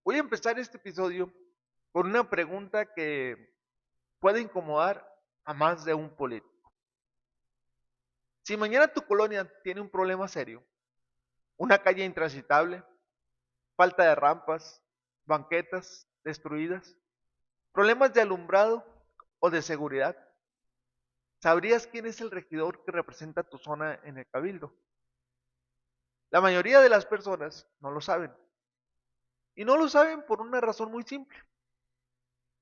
Voy a empezar este episodio con una pregunta que puede incomodar a más de un político. Si mañana tu colonia tiene un problema serio, una calle intransitable, falta de rampas, banquetas destruidas, problemas de alumbrado o de seguridad, ¿sabrías quién es el regidor que representa tu zona en el cabildo? La mayoría de las personas no lo saben. Y no lo saben por una razón muy simple.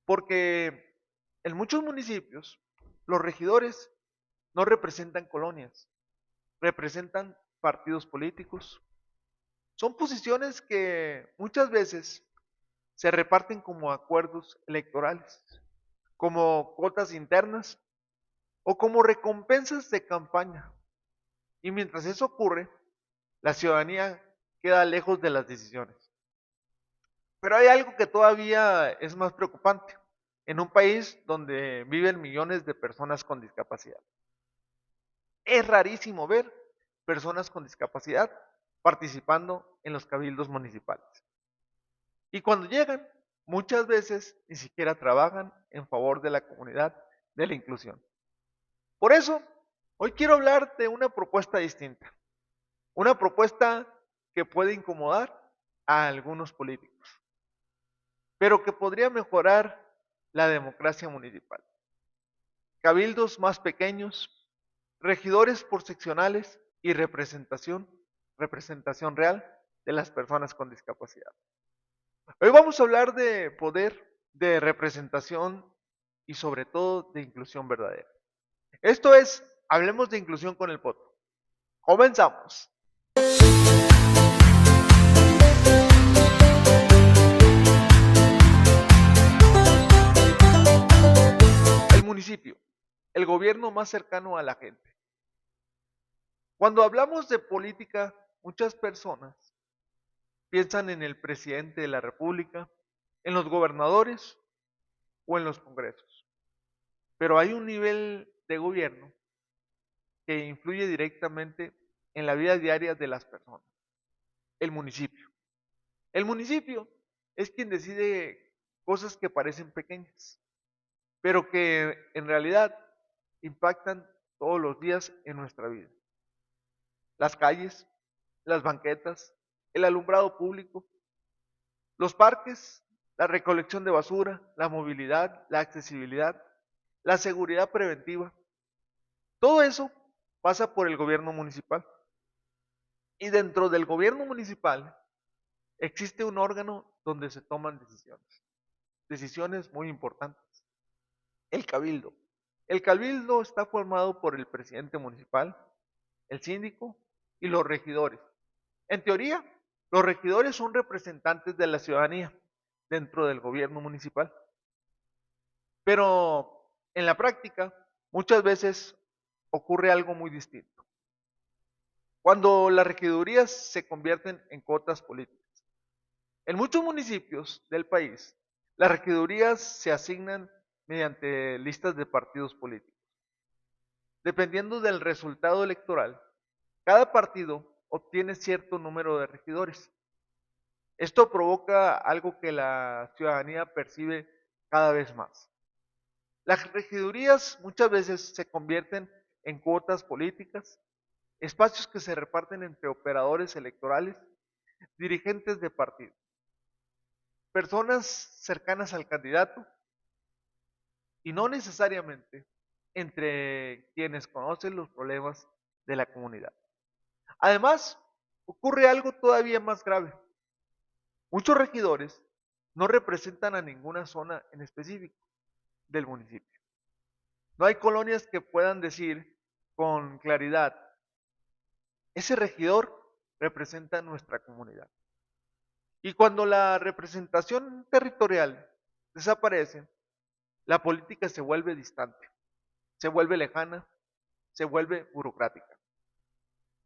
Porque en muchos municipios los regidores no representan colonias, representan partidos políticos. Son posiciones que muchas veces se reparten como acuerdos electorales, como cuotas internas o como recompensas de campaña. Y mientras eso ocurre, la ciudadanía queda lejos de las decisiones. Pero hay algo que todavía es más preocupante en un país donde viven millones de personas con discapacidad. Es rarísimo ver personas con discapacidad participando en los cabildos municipales. Y cuando llegan, muchas veces ni siquiera trabajan en favor de la comunidad, de la inclusión. Por eso, hoy quiero hablar de una propuesta distinta, una propuesta que puede incomodar a algunos políticos, pero que podría mejorar la democracia municipal. Cabildos más pequeños, regidores por seccionales y representación real de las personas con discapacidad. Hoy vamos a hablar de poder, de representación y sobre todo de inclusión verdadera. Esto es, hablemos de inclusión con el poto. Comenzamos. El municipio, el gobierno más cercano a la gente. Cuando hablamos de política, muchas personas piensan en el presidente de la República, en los gobernadores o en los congresos. Pero hay un nivel de gobierno que influye directamente en la vida diaria de las personas, el municipio. El municipio es quien decide cosas que parecen pequeñas, pero que en realidad impactan todos los días en nuestra vida. Las calles, las banquetas, el alumbrado público, los parques, la recolección de basura, la movilidad, la accesibilidad, la seguridad preventiva. Todo eso pasa por el gobierno municipal. Y dentro del gobierno municipal existe un órgano donde se toman decisiones muy importantes, el cabildo. El cabildo está formado por el presidente municipal, el síndico y los regidores. En teoría, los regidores son representantes de la ciudadanía dentro del gobierno municipal. Pero en la práctica, muchas veces ocurre algo muy distinto. Cuando las regidurías se convierten en cuotas políticas. En muchos municipios del país, las regidurías se asignan mediante listas de partidos políticos. Dependiendo del resultado electoral, cada partido obtiene cierto número de regidores. Esto provoca algo que la ciudadanía percibe cada vez más. Las regidurías muchas veces se convierten en cuotas políticas, espacios que se reparten entre operadores electorales, dirigentes de partido, personas cercanas al candidato y no necesariamente entre quienes conocen los problemas de la comunidad. Además, ocurre algo todavía más grave. Muchos regidores no representan a ninguna zona en específico del municipio. No hay colonias que puedan decir con claridad, ese regidor representa nuestra comunidad. Y cuando la representación territorial desaparece, la política se vuelve distante, se vuelve lejana, se vuelve burocrática.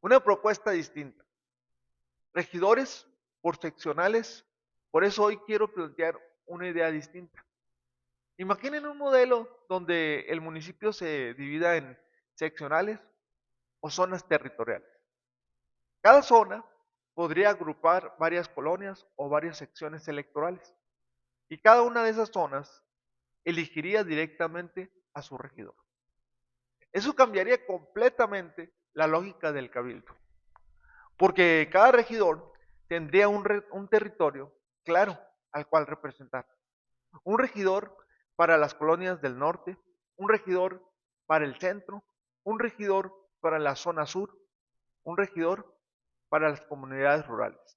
Una propuesta distinta. Regidores por seccionales, por eso hoy quiero plantear una idea distinta. Imaginen un modelo donde el municipio se divida en seccionales o zonas territoriales. Cada zona podría agrupar varias colonias o varias secciones electorales. Y cada una de esas zonas elegiría directamente a su regidor. Eso cambiaría completamente la lógica del cabildo, porque cada regidor tendría un territorio claro al cual representar. Un regidor para las colonias del norte, un regidor para el centro, un regidor para la zona sur, un regidor para las comunidades rurales.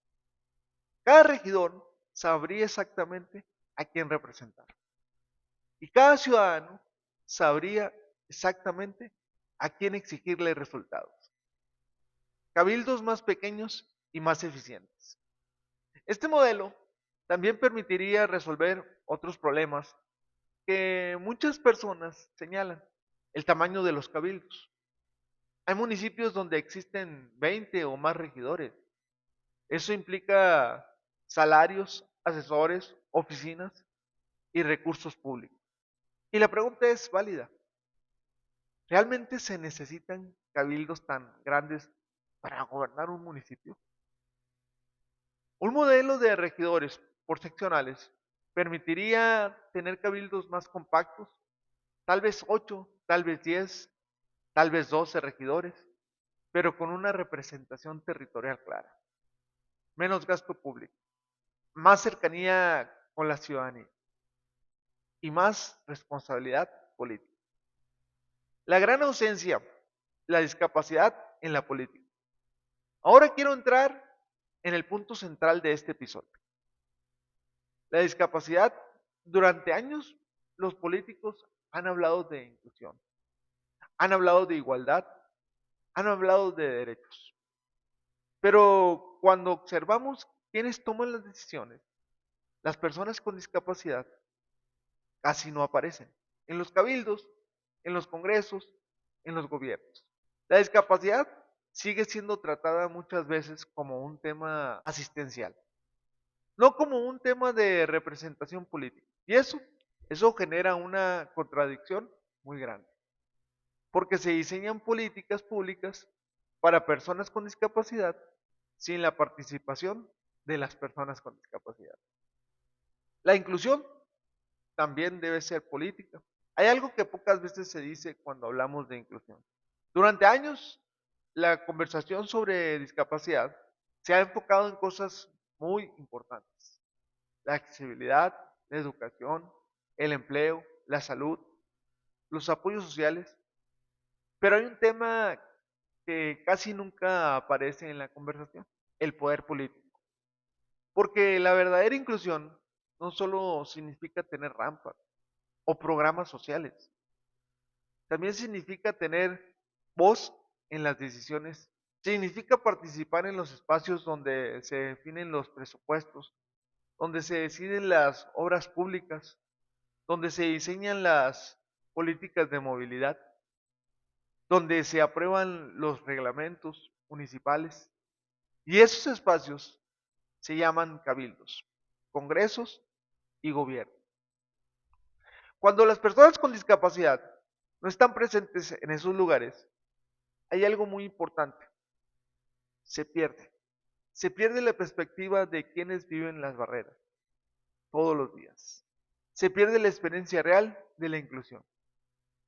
Cada regidor sabría exactamente a quién representar. Y cada ciudadano sabría exactamente a quién exigirle resultados. Cabildos más pequeños y más eficientes. Este modelo también permitiría resolver otros problemas que muchas personas señalan: el tamaño de los cabildos. Hay municipios donde existen 20 o más regidores. Eso implica salarios, asesores, oficinas y recursos públicos. Y la pregunta es válida: ¿realmente se necesitan cabildos tan grandes para gobernar un municipio? Un modelo de regidores por seccionales permitiría tener cabildos más compactos, tal vez 8, tal vez 10, tal vez 12 regidores, pero con una representación territorial clara, menos gasto público, más cercanía con la ciudadanía y más responsabilidad política. La gran ausencia, la discapacidad en la política. Ahora quiero entrar en el punto central de este episodio. La discapacidad. Durante años los políticos han hablado de inclusión, han hablado de igualdad, han hablado de derechos. Pero cuando observamos quiénes toman las decisiones, las personas con discapacidad casi no aparecen en los cabildos, en los congresos, en los gobiernos. La discapacidad sigue siendo tratada muchas veces como un tema asistencial, no como un tema de representación política. Y eso genera una contradicción muy grande, porque se diseñan políticas públicas para personas con discapacidad sin la participación de las personas con discapacidad. La inclusión también debe ser política. Hay algo que pocas veces se dice cuando hablamos de inclusión. Durante años, la conversación sobre discapacidad se ha enfocado en cosas muy importantes: la accesibilidad, la educación, el empleo, la salud, los apoyos sociales. Pero hay un tema que casi nunca aparece en la conversación: el poder político. Porque la verdadera inclusión no solo significa tener rampas o programas sociales, también significa tener voz en las decisiones, significa participar en los espacios donde se definen los presupuestos, donde se deciden las obras públicas, donde se diseñan las políticas de movilidad, donde se aprueban los reglamentos municipales. Y esos espacios se llaman cabildos, congresos y gobierno. Cuando las personas con discapacidad no están presentes en esos lugares, hay algo muy importante: se pierde. Se pierde la perspectiva de quienes viven las barreras todos los días. Se pierde la experiencia real de la inclusión.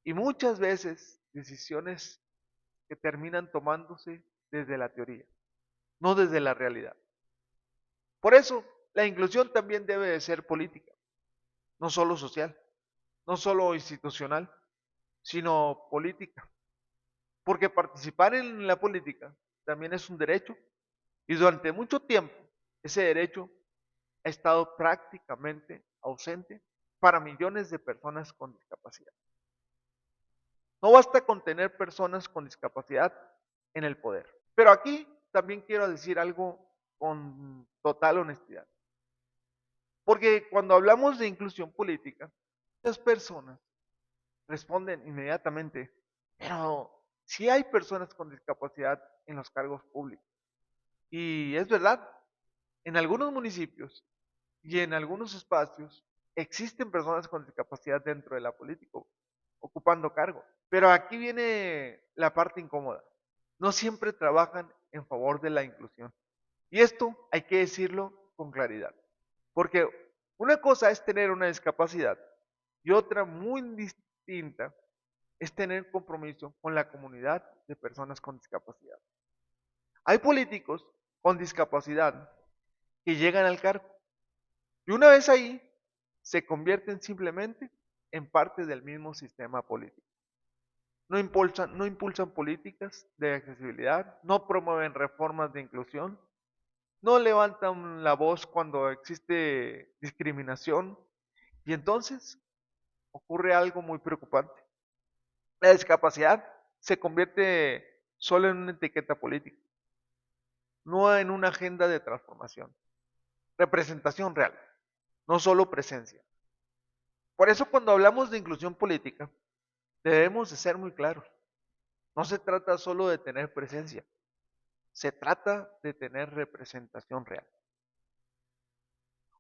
Y muchas veces decisiones que terminan tomándose desde la teoría, no desde la realidad. Por eso, la inclusión también debe de ser política, no solo social, no solo institucional, sino política. Porque participar en la política también es un derecho, y durante mucho tiempo ese derecho ha estado prácticamente ausente para millones de personas con discapacidad. No basta con tener personas con discapacidad en el poder. Pero aquí también quiero decir algo con total honestidad. Porque cuando hablamos de inclusión política, muchas personas responden inmediatamente: pero sí hay personas con discapacidad en los cargos públicos. Y es verdad, en algunos municipios y en algunos espacios existen personas con discapacidad dentro de la política, ocupando cargos. Pero aquí viene la parte incómoda: no siempre trabajan en favor de la inclusión. Y esto hay que decirlo con claridad, porque una cosa es tener una discapacidad y otra muy distinta es tener compromiso con la comunidad de personas con discapacidad. Hay políticos con discapacidad que llegan al cargo y una vez ahí se convierten simplemente en parte del mismo sistema político. No impulsan políticas de accesibilidad, no promueven reformas de inclusión, no levantan la voz cuando existe discriminación y entonces ocurre algo muy preocupante. La discapacidad se convierte solo en una etiqueta política, no en una agenda de transformación. Representación real, no solo presencia. Por eso cuando hablamos de inclusión política, debemos de ser muy claros. No se trata solo de tener presencia, se trata de tener representación real.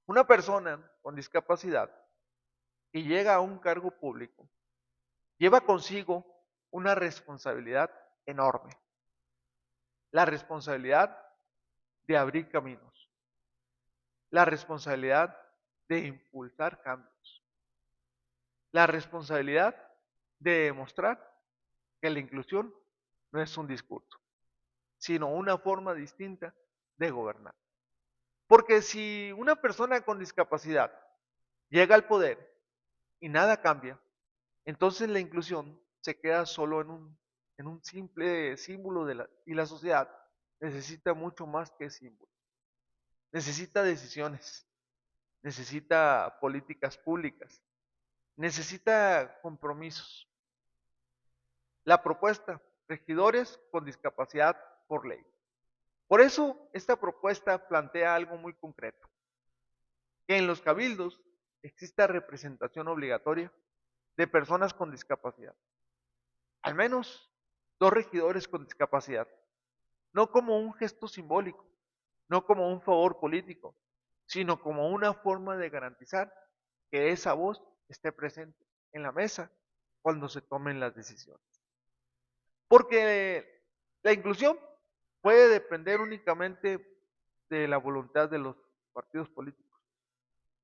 Una persona con discapacidad que llega a un cargo público lleva consigo una responsabilidad enorme, la responsabilidad de abrir caminos, la responsabilidad de impulsar cambios, la responsabilidad de demostrar que la inclusión no es un discurso, sino una forma distinta de gobernar. Porque si una persona con discapacidad llega al poder y nada cambia, entonces la inclusión se queda solo en un simple símbolo y la sociedad necesita mucho más que símbolos. Necesita decisiones, necesita políticas públicas, necesita compromisos. La propuesta, regidores con discapacidad por ley. Por eso esta propuesta plantea algo muy concreto, que en los cabildos exista representación obligatoria de personas con discapacidad. Al menos 2 regidores con discapacidad, no como un gesto simbólico, no como un favor político, sino como una forma de garantizar que esa voz esté presente en la mesa cuando se tomen las decisiones. Porque la inclusión puede depender únicamente de la voluntad de los partidos políticos.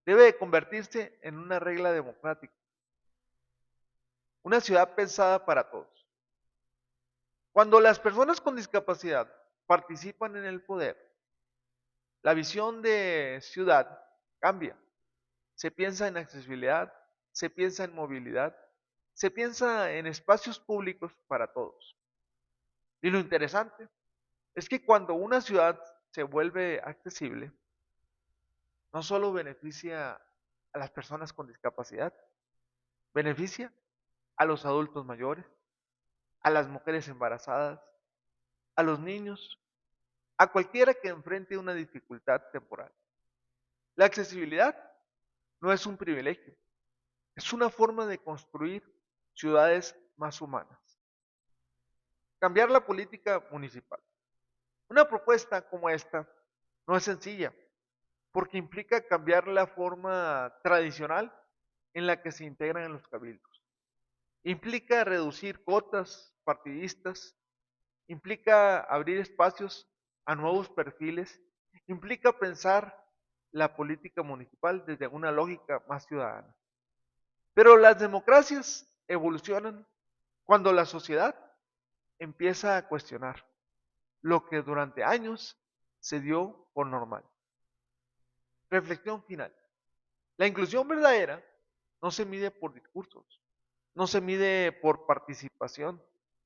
Debe de convertirse en una regla democrática, una ciudad pensada para todos. Cuando las personas con discapacidad participan en el poder, la visión de ciudad cambia. Se piensa en accesibilidad, se piensa en movilidad, se piensa en espacios públicos para todos. Y lo interesante es que cuando una ciudad se vuelve accesible, no solo beneficia a las personas con discapacidad, beneficia a los adultos mayores, a las mujeres embarazadas, a los niños, a cualquiera que enfrente una dificultad temporal. La accesibilidad no es un privilegio, es una forma de construir ciudades más humanas. Cambiar la política municipal. Una propuesta como esta no es sencilla, porque implica cambiar la forma tradicional en la que se integran en los cabildos. Implica reducir cuotas partidistas, implica abrir espacios a nuevos perfiles, implica pensar la política municipal desde una lógica más ciudadana. Pero las democracias evolucionan cuando la sociedad empieza a cuestionar lo que durante años se dio por normal. Reflexión final. La inclusión verdadera no se mide por discursos, no se mide por participación,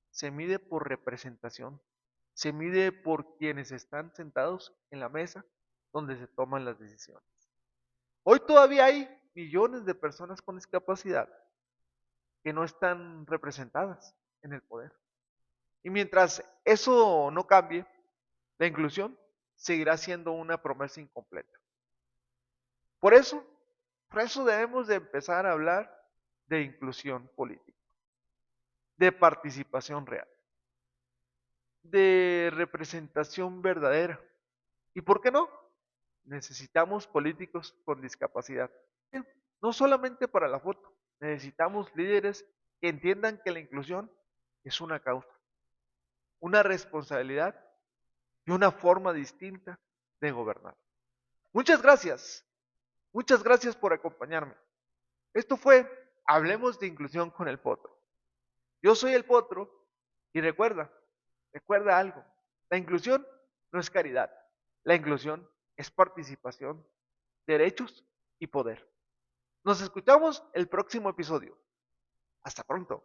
se mide por representación, se mide por quienes están sentados en la mesa donde se toman las decisiones. Hoy todavía hay millones de personas con discapacidad que no están representadas en el poder. Y mientras eso no cambie, la inclusión seguirá siendo una promesa incompleta. Por eso, por eso debemos de empezar a hablar de inclusión política, de participación real, de representación verdadera. ¿Y por qué no? Necesitamos políticos con discapacidad. No solamente para la foto, necesitamos líderes que entiendan que la inclusión es una causa, una responsabilidad y una forma distinta de gobernar. Muchas gracias por acompañarme. Esto fue Hablemos de Inclusión con el Potro. Yo soy el Potro y recuerda algo, la inclusión no es caridad, la inclusión es participación, derechos y poder. Nos escuchamos el próximo episodio. Hasta pronto.